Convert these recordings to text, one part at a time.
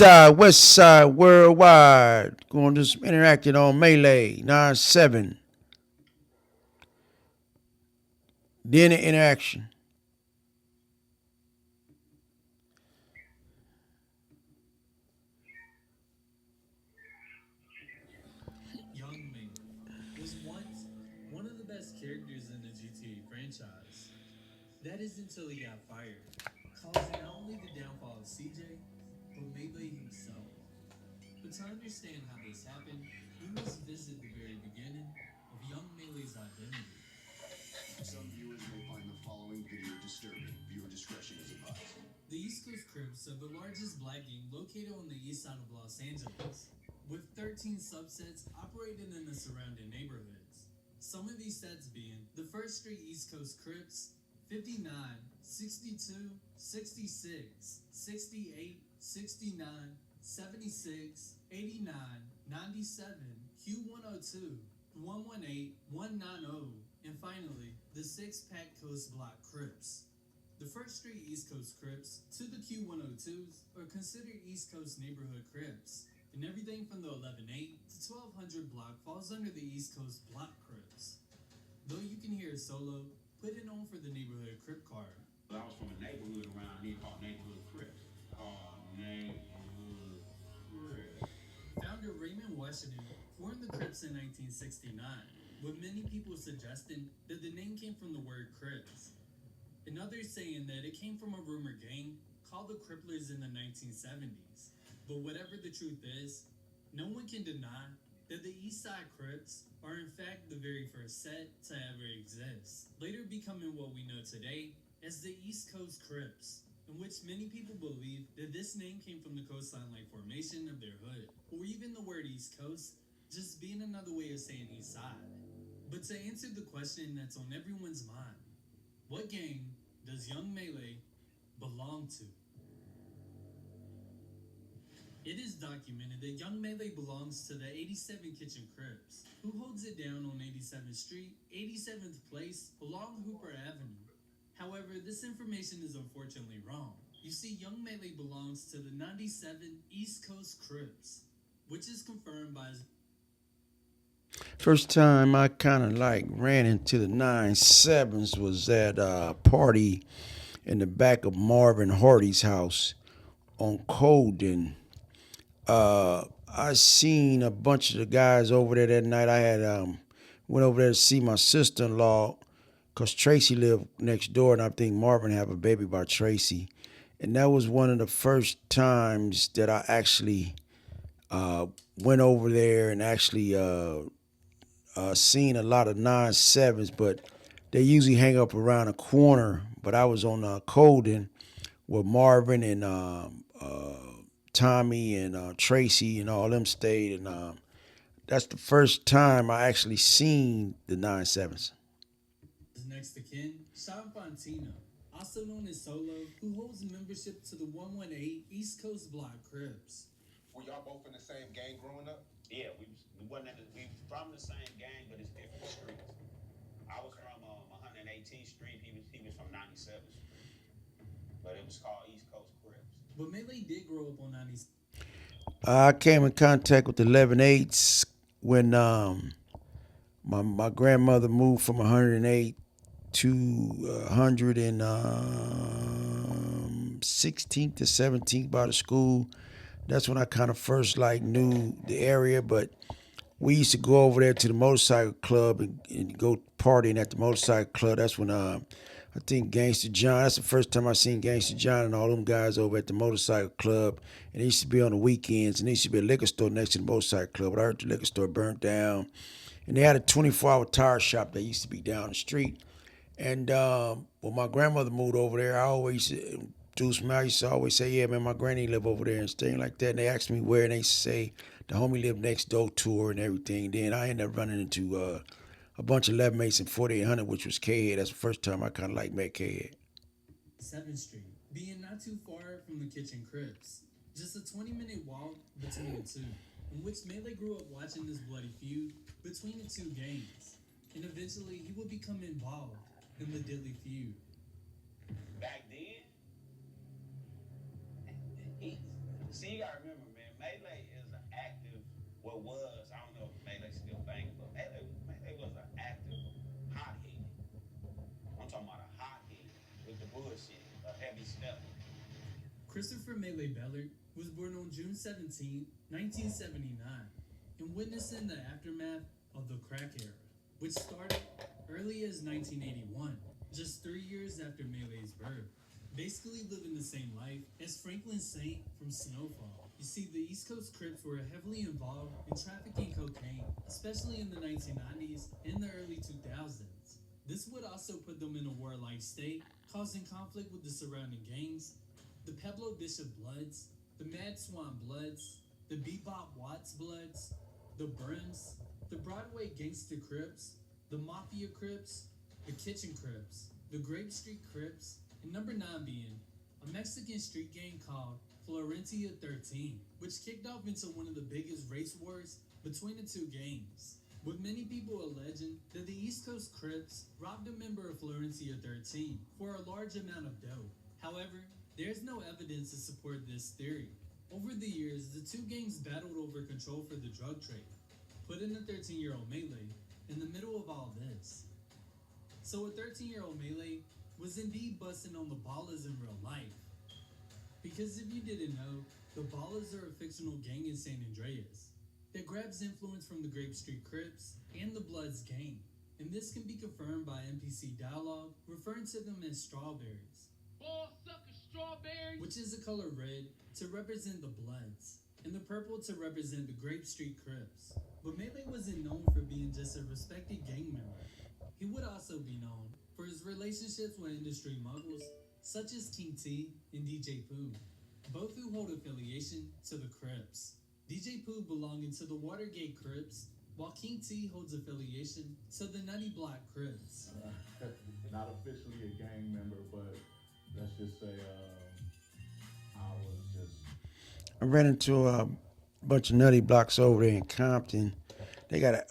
West Side, worldwide. Going to some interacting on Maylay, 9-7. Then the interaction. Young Maylay was once one of the best characters in the GTA franchise. That is until he got fired, causing not only the downfall of CJ, but Maylay himself. But to understand how this happened, we must visit the very beginning of young Maylay's identity. Some viewers may find the following video disturbing. Viewer discretion is advised. The East Coast Crips are the largest black gang located on the east side of Los Angeles, with 13 subsets operating in the surrounding neighborhoods. Some of these sets being the First Street East Coast Crips, 59, 62, 66, 68, 69, 76, 89, 97, Q102, 118, 190, and finally, the 6-pack Coast Block Crips. The First Street East Coast Crips to the Q102s are considered East Coast neighborhood Crips, and everything from the 11-8 to 1200 block falls under the East Coast Block Crips. Though you can hear a solo, put it on for the neighborhood Crip card. I was from a neighborhood around here called Neighborhood Crips. Neighborhood Crips. Founder Raymond Washington formed the Crips in 1969, with many people suggesting that the name came from the word Crips, and others saying that it came from a rumor gang called the Cripplers in the 1970s. But whatever the truth is, no one can deny that the East Side Crips are in fact the very first set to ever exist, later becoming what we know today as the East Coast Crips, in which many people believe that this name came from the coastline-like formation of their hood, or even the word East Coast just being another way of saying East Side. But to answer the question that's on everyone's mind, what gang does young Maylay belong to? It is documented that young Maylay belongs to the 87 Kitchen Crips, who holds it down on 87th Street, 87th Place, along Hooper Avenue. However, this information is unfortunately wrong. You see, young Maylay belongs to the 97 East Coast Crips, which is confirmed by his First time I kind of like ran into the 9-7s was at a party in the back of Marvin Hardy's house on Colden. I seen a bunch of the guys over there that night. I had went over there to see my sister-in-law because Tracy lived next door, and I think Marvin had a baby by Tracy. And that was one of the first times that I actually went over there and actually seen a lot of 9-7s, but they usually hang up around a corner. But I was on Colden with Marvin and Tommy and Tracy and all them stayed, and that's the first time I actually seen the 9-7s. next to kin, Sean Fontino, also known as Solo, who holds membership to the 118 East Coast Block Crips. Were y'all both in the same gang growing up? Yeah, we wasn't we from the same gang, but it's different streets. I was from 118th Street. He was from 97th Street, but it was called East Coast Crips. But Maylay did grow up on 90s. I came in contact with the 11-8s when my grandmother moved from 108 to 116th to 17th by the school. That's when I kind of first like knew the area, but we used to go over there to the motorcycle club and go partying at the motorcycle club. That's when I think Gangster John, that's the first time I seen Gangster John and all them guys over at the motorcycle club. And it used to be on the weekends, and there used to be a liquor store next to the motorcycle club. But I heard the liquor store burnt down. And they had a 24-hour tire shop that used to be down the street. And when my grandmother moved over there, I always introduced me. I used to always say, yeah, man, my granny live over there and things like that. And they asked me where, and they say the homie lived next door to her and everything. Then I ended up running into a bunch of 11 mates in 4800, which was K-Head. That's the first time I kind of like met K-Head. 7th Street, being not too far from the Kitchen Crips. Just a 20-minute walk between the two, in which Maylay grew up watching this bloody feud between the two gangs. And eventually, he would become involved in the deadly feud. Back then, see, you gotta remember or was, I don't know if Maylay still banging, but Maylay was an active hothead. I'm talking about a hothead with the bullshit, a heavy step. Christopher Maylay Bellard was born on June 17, 1979, and witnessing the aftermath of the crack era, which started early as 1981, just 3 years after Maylay's birth. Basically living the same life as Franklin Saint from Snowfall. You see, the East Coast Crips were heavily involved in trafficking cocaine, especially in the 1990s and the early 2000s. This would also put them in a warlike state, causing conflict with the surrounding gangs, the Pablo Bishop Bloods, the Mad Swan Bloods, the Bebop Watts Bloods, the Brims, the Broadway Gangsta Crips, the Mafia Crips, the Kitchen Crips, the Grape Street Crips, and number 9 being a Mexican street gang called Florencia 13, which kicked off into one of the biggest race wars between the two gangs, with many people alleging that the East Coast Crips robbed a member of Florencia 13 for a large amount of dough. However, there's no evidence to support this theory. Over the years, the two gangs battled over control for the drug trade, putting the 13-year-old Maylay in the middle of all this. So a 13-year-old Maylay was indeed busting on the Ballas in real life. Because if you didn't know, the Ballas are a fictional gang in San Andreas that grabs influence from the Grape Street Crips and the Bloods gang. And this can be confirmed by NPC dialogue referring to them as strawberries. Ball sucker strawberries. Which is the color red to represent the Bloods, and the purple to represent the Grape Street Crips. But Maylay wasn't known for being just a respected gang member. He would also be known for his relationships with industry moguls such as King T and DJ Pooh, both who hold affiliation to the Crips. DJ Pooh belonging to the Watergate Crips, while King T holds affiliation to the Nutty Block Crips. Not officially a gang member, but let's just say I ran into a bunch of nutty blocks over there in Compton. They got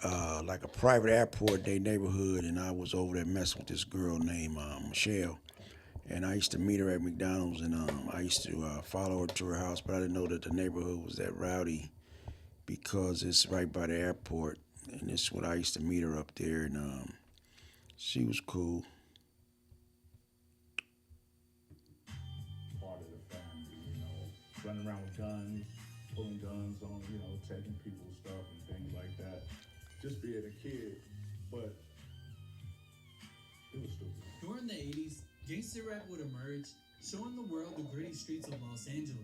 like a private airport in their neighborhood, and I was over there messing with this girl named Michelle. And I used to meet her at McDonald's, and I used to follow her to her house, but I didn't know that the neighborhood was that rowdy because it's right by the airport. And this is when I used to meet her up there, and she was cool. part of the family, you know, running around with guns, pulling guns on, you know, taking people's stuff and things like that. Just being a kid, but it was stupid. During the 80s, gangster rap would emerge, showing the world the gritty streets of Los Angeles.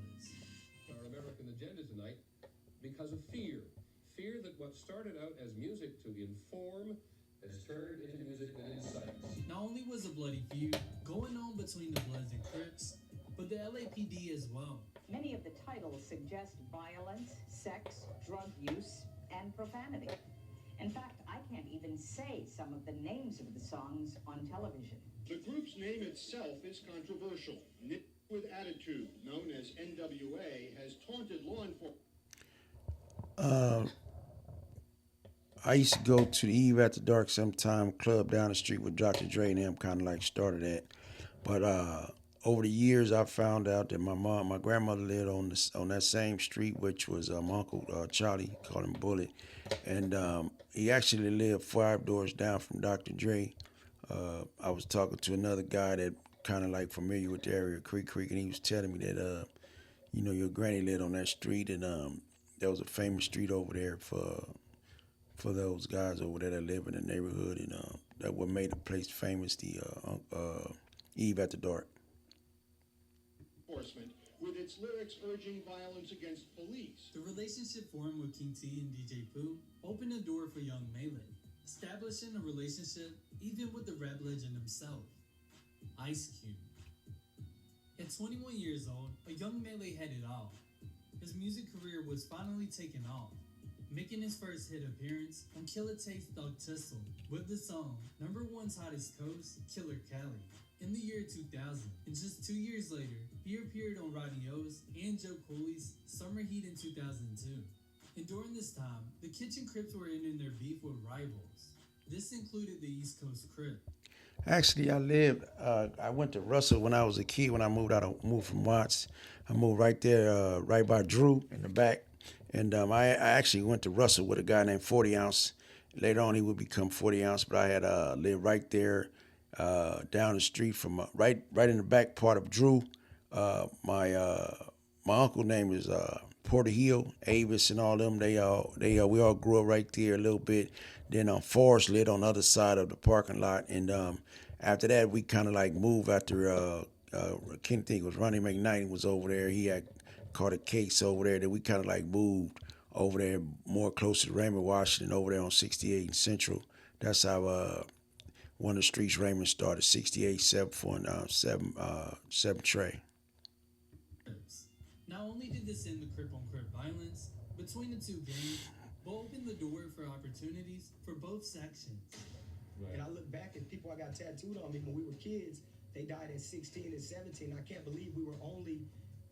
Our American agenda tonight because of fear. Fear that what started out as music to inform has turned into music that incites. Not only was a bloody feud going on between the Bloods and Crips, but the LAPD as well. Many of the titles suggest violence, sex, drug use, and profanity. In fact, I can't even say some of the names of the songs on television. The group's name itself is controversial. Nick with Attitude, known as NWA, has taunted law enforcement. I used to go to the Eve After Dark sometime, club down the street with Dr. Dre and them, kind of like started that. But over the years, I found out that my grandmother lived on that same street, which was my uncle Charlie, called him Bullet, and he actually lived 5 doors down from Dr. Dre. I was talking to another guy that kind of like familiar with the area, Creek, and he was telling me that you know, your granny lived on that street, and there was a famous street over there for those guys over there that live in the neighborhood, and that what made the place famous, the Eve After Dark. With its lyrics urging violence against police. The relationship formed with King T and DJ Pooh opened a door for young Maylay, establishing a relationship even with the rap legend himself, Ice Cube. At 21 years old, a young Maylay had it all. His music career was finally taking off, making his first hit appearance on Killer Tape's Thug Tussle with the song #1's Hottest Coast, Killer Cali, in the year 2000. And just 2 years later, he appeared on Rodney O's and Joe Cooley's Summer Heat in 2002. And during this time, the Kitchen Crips were ending their beef with rivals. This included the East Coast Crip. Actually, I went to Russell when I was a kid. When I moved from Watts, I moved right there, right by Drew in the back. And I actually went to Russell with a guy named 40 Ounce. Later on, he would become 40 Ounce, but I had lived right there down the street from right in the back part of Drew. My uncle name is Porter Hill, Avis, and all them. We all grew up right there a little bit. Then Forest lit on the other side of the parking lot, and after that we kind of like moved after I can't think it was Ronnie McKnight was over there. He had caught a case over there. Then we kind of like moved over there more closer to Raymond, Washington, over there on 68 and Central. That's how one of the streets Raymond started, 68, 7 Trey. Crips. Not only did this end the Crip-on-Crip violence between the two gangs, but opened the door for opportunities for both sections. Right. And I look back at people I got tattooed on me when we were kids. They died at 16 and 17. I can't believe we were only,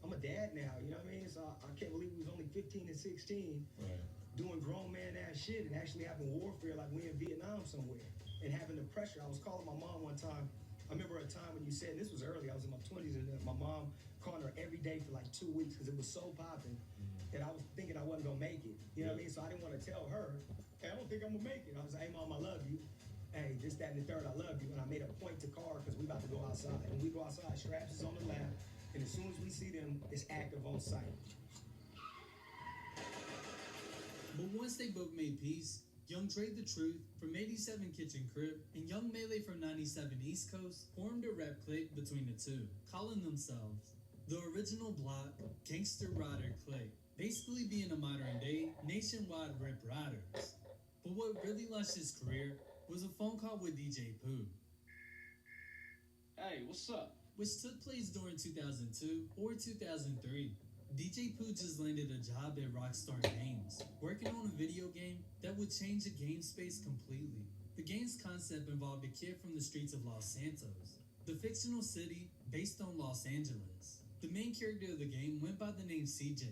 I'm a dad now, you know what I mean? So I can't believe we was only 15 and 16 doing grown man ass shit and actually having warfare like we in Vietnam somewhere and having the pressure. I was calling my mom one time. I remember a time when you said, and this was early, I was in my 20s, and my mom calling her every day for like 2 weeks because it was so popping that I was thinking I wasn't gonna make it. You know what I mean? So I didn't want to tell her, hey, I don't think I'm gonna make it. I was like, hey mom, I love you. Hey, this, that, and the third, I love you. And I made a point to call her because we about to go outside. And we go outside, Straps is on the lap, and as soon as we see them, it's active on site. But once they both made peace, Young Trade the Truth from 87 Kitchen Crip and Young Maylay from 97 East Coast formed a rap clique between the two, calling themselves the original block Gangster Rider Clique, basically being a modern day nationwide rip riders. But what really launched his career was a phone call with DJ Pooh. Hey, what's up? Which took place during 2002 or 2003. DJ Pooh just landed a job at Rockstar Games, working on a video game that would change the game space completely. The game's concept involved a kid from the streets of Los Santos, the fictional city based on Los Angeles. The main character of the game went by the name CJ,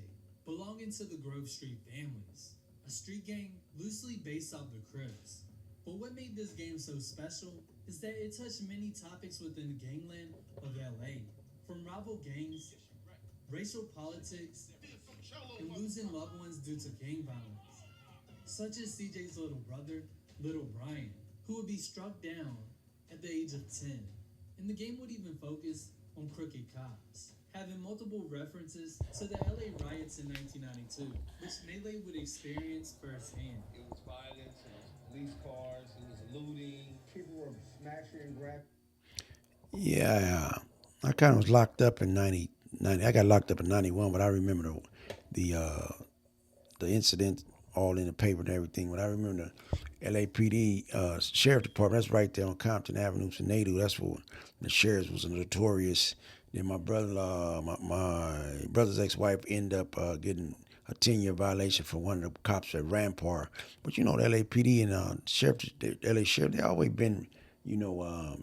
belonging to the Grove Street families, a street gang loosely based off the Crips. But what made this game so special is that it touched many topics within the gangland of LA, from rival gangs, racial politics, and losing loved ones due to gang violence, such as CJ's little brother, Little Brian, who would be struck down at the age of 10. And the game would even focus on crooked cops, having multiple references to the LA riots in 1992, which Maylay would experience firsthand. It was violence, it was police cars, it was looting. People were smashing and grabbing. Yeah, I kind of was locked up in 90. I got locked up in 91, but I remember the incident all in the paper and everything. But I remember the LAPD sheriff department. That's right there on Compton Avenue, Nadu. That's where the sheriff was notorious. Then my brother, my brother's ex-wife, ended up getting a 10-year violation for one of the cops at Rampart. But you know, the LAPD and the LA sheriff, they always been,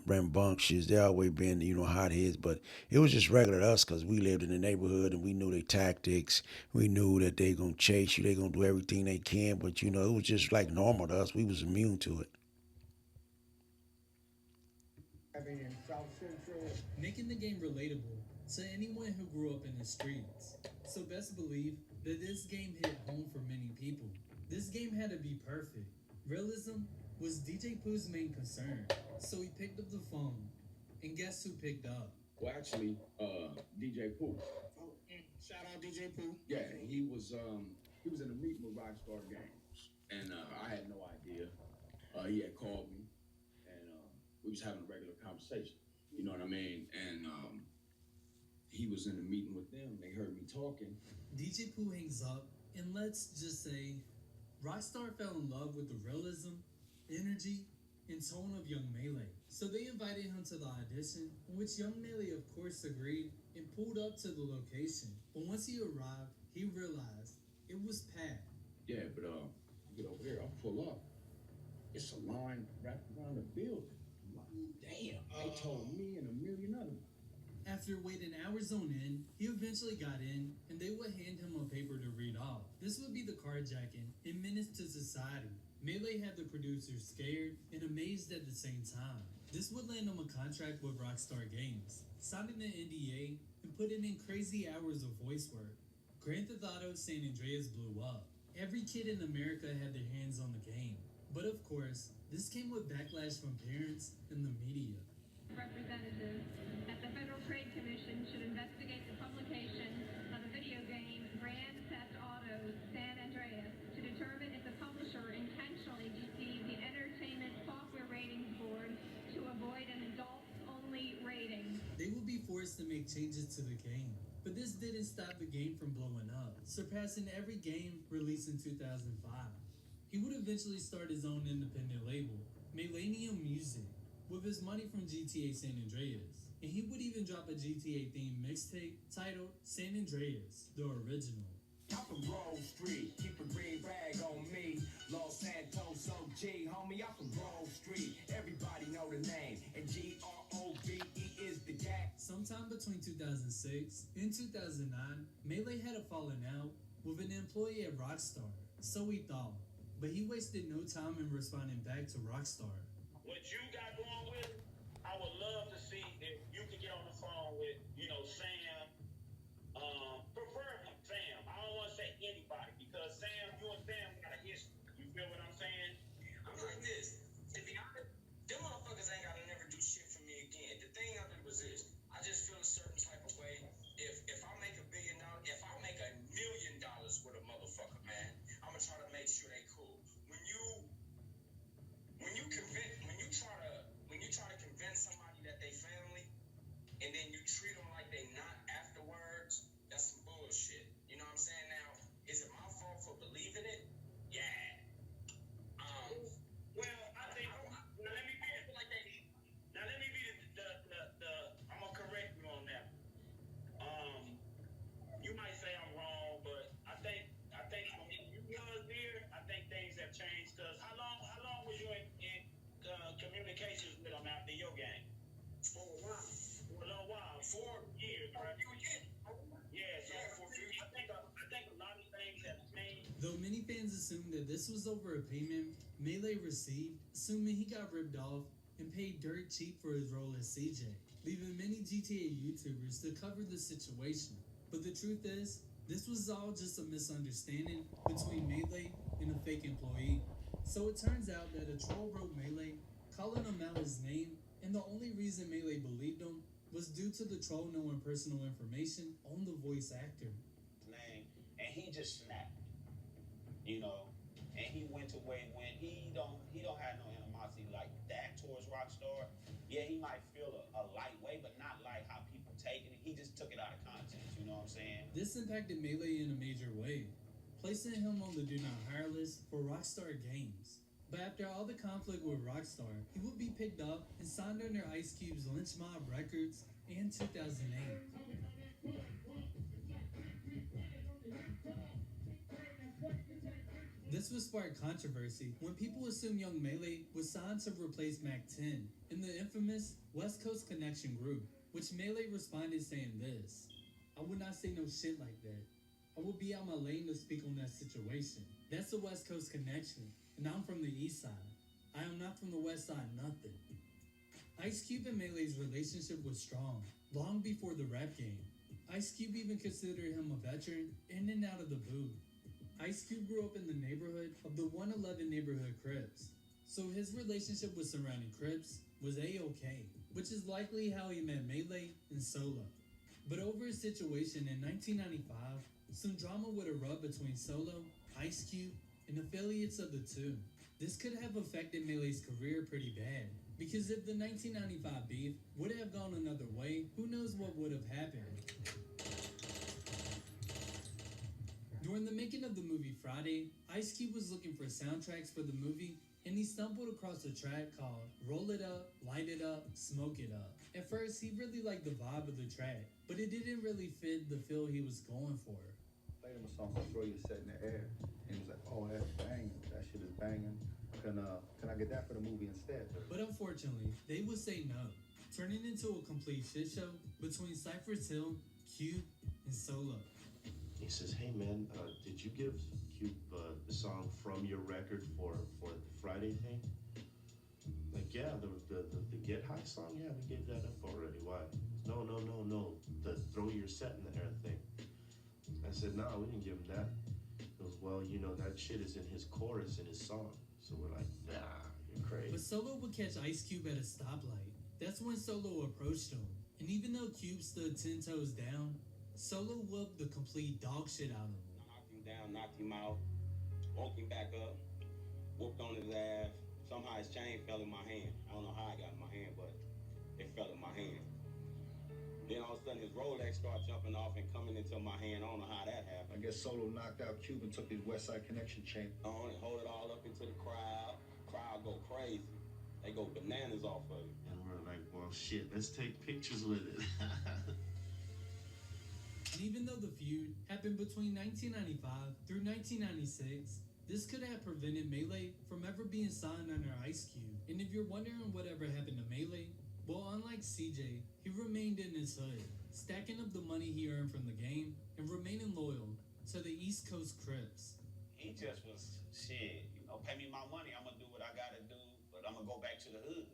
rambunctious. They always been, hotheads. But it was just regular to us because we lived in the neighborhood and we knew their tactics. We knew that they gonna chase you. They gonna do everything they can. But it was just like normal to us. We was immune to it. In South Central. Making the game relatable to anyone who grew up in the streets. So best believe that this game hit home for many people. This game had to be perfect. Realism was DJ Pooh's main concern, so he picked up the phone, and guess who picked up? Well, actually, DJ Pooh. Oh, shout out DJ Pooh. Yeah, he was in a meeting with Rockstar Games, and I had no idea. He had called me, and we was having a regular conversation. You know what I mean? And he was in a meeting with them. They heard me talking. DJ Pooh hangs up, and let's just say, Rockstar fell in love with the realism, energy, and tone of Young Maylay. So they invited him to the audition, in which Young Maylay of course agreed and pulled up to the location. But once he arrived, he realized it was packed. Yeah, but get over there, I'll pull up. It's a line wrapped around the building. I'm like, damn, they told me and a million others. After waiting hours on end, he eventually got in, and they would hand him a paper to read off. This would be the carjacking and menace to society. Maylay had the producers scared and amazed at the same time. This would land him a contract with Rockstar Games, signing an NDA and putting in crazy hours of voice work. Grand Theft Auto San Andreas blew up. Every kid in America had their hands on the game. But of course, this came with backlash from parents and the media. Representatives that the Federal Trade Commission should investigate the publication of the video game Grand Theft Auto San Andreas to determine if the publisher intentionally deceived the Entertainment Software Ratings Board to avoid an adults-only rating. They would be forced to make changes to the game. But this didn't stop the game from blowing up, surpassing every game released in 2005. He would eventually start his own independent label, Maylay Music, with his money from GTA San Andreas. And he would even drop a GTA-themed mixtape titled San Andreas, the original. I'm from Grove Street, keep a green rag on me. Los Santos OG, homie, I'm from Grove Street. Everybody know the name, and G-R-O-V-E is the gang. Sometime between 2006 and 2009, Maylay had a falling out with an employee at Rockstar, so he thought. But he wasted no time in responding back to Rockstar. What you got going with it, I would love to see if you could get on the phone with, Sam, preferably Sam. I don't want to say anybody because Sam, you and Sam got a history. You feel what I'm saying? I'm like this. To be honest, them motherfuckers ain't gotta never do shit for me again. The thing of it was this. I just feel a certain type of way. If I make $1 billion, if I make $1 million with a motherfucker, man, I'm gonna try to make sure they cool. When you try to convince somebody that they family, and then you treat them like they not afterwards, that's some bullshit. You know what I'm saying? Now, is it my fault for believing it? Yeah. Well, I think. Now let me be like that. Now let me be the. I'm gonna correct you on that. You might say I'm wrong, but I think when you was there, I think things have changed. Cause how long was you in communications with them after your game? For a while. For a little while. 4 years, right? Yeah. So I think a lot of things have changed. Though many fans assumed that this was over a payment Maylay received, assuming he got ripped off and paid dirt cheap for his role as CJ, leaving many GTA YouTubers to cover the situation. But the truth is, this was all just a misunderstanding between Maylay and a fake employee. So it turns out that a troll wrote Maylay, calling him out his name, and the only reason Maylay believed him was due to the troll knowing personal information on the voice actor. Name, and he just snapped, and he went away when he don't have no animosity like that towards Rockstar. Yeah, he might feel a light way, but not like how people taking it. He just took it out of context, you know what I'm saying? This impacted Maylay in a major way, placing him on the Do Not Hire list for Rockstar Games. But after all the conflict with Rockstar, he would be picked up and signed under Ice Cube's Lynch Mob Records in 2008. This would spark controversy when people assumed young Maylay was signed to replace Mac 10 in the infamous West Coast Connection group, which Maylay responded saying this: "I would not say no shit like that. I would be out my lane to speak on that situation. That's the West Coast Connection, and I'm from the East Side. I am not from the West Side, nothing." Ice Cube and Maylay's relationship was strong, long before the rap game. Ice Cube even considered him a veteran in and out of the booth. Ice Cube grew up in the neighborhood of the 111 neighborhood Crips, so his relationship with surrounding Crips was A-okay, which is likely how he met Maylay and Solo. But over a situation in 1995, some drama would erupt between Solo, Ice Cube, and affiliates of the two. This could have affected Maylay's career pretty bad, because if the 1995 beef would have gone another way, who knows what would have happened. During the making of the movie Friday, Ice Cube was looking for soundtracks for the movie, and he stumbled across a track called Roll It Up, Light It Up, Smoke It Up. At first, he really liked the vibe of the track, but it didn't really fit the feel he was going for. Played him a song called Throw Your Set in the Air, and he was like, "Oh, that's banging. That shit is banging. Can I get that for the movie instead?" But unfortunately, they would say no, turning into a complete shit show between Cypress Hill, Cube, and Solo. He says, "Hey man, did you give Cube the song from your record for the Friday thing?" Like, yeah, the Get High song, yeah, we gave that up already. Why? No, the Throw Your Set in the Air thing. I said, nah, we didn't give him that. He goes, well, you know, that shit is in his chorus in his song. So we're like, nah, you're crazy. But Solo would catch Ice Cube at a stoplight. That's when Solo approached him. And even though Cube stood 10 toes down, Solo whooped the complete dog shit out of him. Knocked him down, knocked him out, woke him back up, whooped on his ass. Somehow his chain fell in my hand. I don't know how it got in my hand, but it fell in my hand. Then all of a sudden his Rolex started jumping off and coming into my hand. I don't know how that happened. I guess Solo knocked out Cube and took his West Side Connection chain On and hold it all up into the crowd. Crowd go crazy. They go bananas off of it. And we're like, well, shit, let's take pictures with it. And even though the feud happened between 1995 through 1996, this could have prevented Maylay from ever being signed under Ice Cube. And if you're wondering whatever happened to Maylay, well, unlike CJ, he remained in his hood, stacking up the money he earned from the game and remaining loyal to the East Coast Crips. He just was, shit, you know, pay me my money. I'm going to do what I got to do, but I'm going to go back to the hood.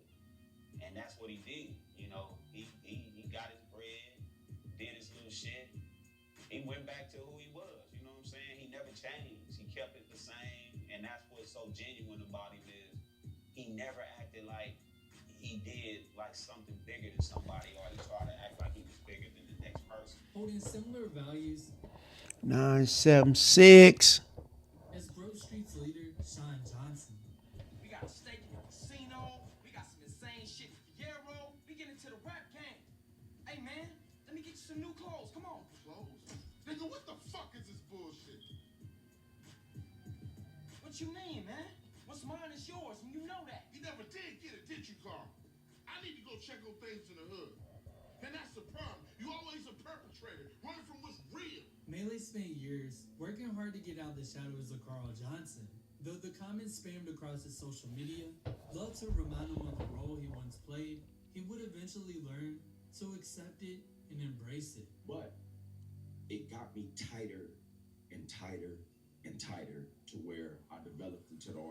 And that's what he did. You know, he got his bread, did his little shit. He went back to who he was, you know what I'm saying? He never changed. He kept it the same, and that's what's so genuine about him is he never acted like he did like something bigger than somebody, or he tried to act like he was bigger than the next person. Holding similar values 976. as Grove Street's leader, Sean Johnson. We got a steak in the casino. We got some insane shit in Fierro. We get into the rap game. Hey, man, let me get you some new clothes. Come on. Clothes? Nigga, what the fuck is this bullshit? What you mean, man? What's mine is yours, and you know that. You never did get it, did you, Carl? I need to go check on things in the hood. And that's the problem. You always a perpetrator, running from what's real. Maylay spent years working hard to get out the shadows of Carl Johnson. Though the comments spammed across his social media loved to remind him of the role he once played, he would eventually learn to accept it and embrace it. But it got me tighter and tighter and tighter to where I developed into the art.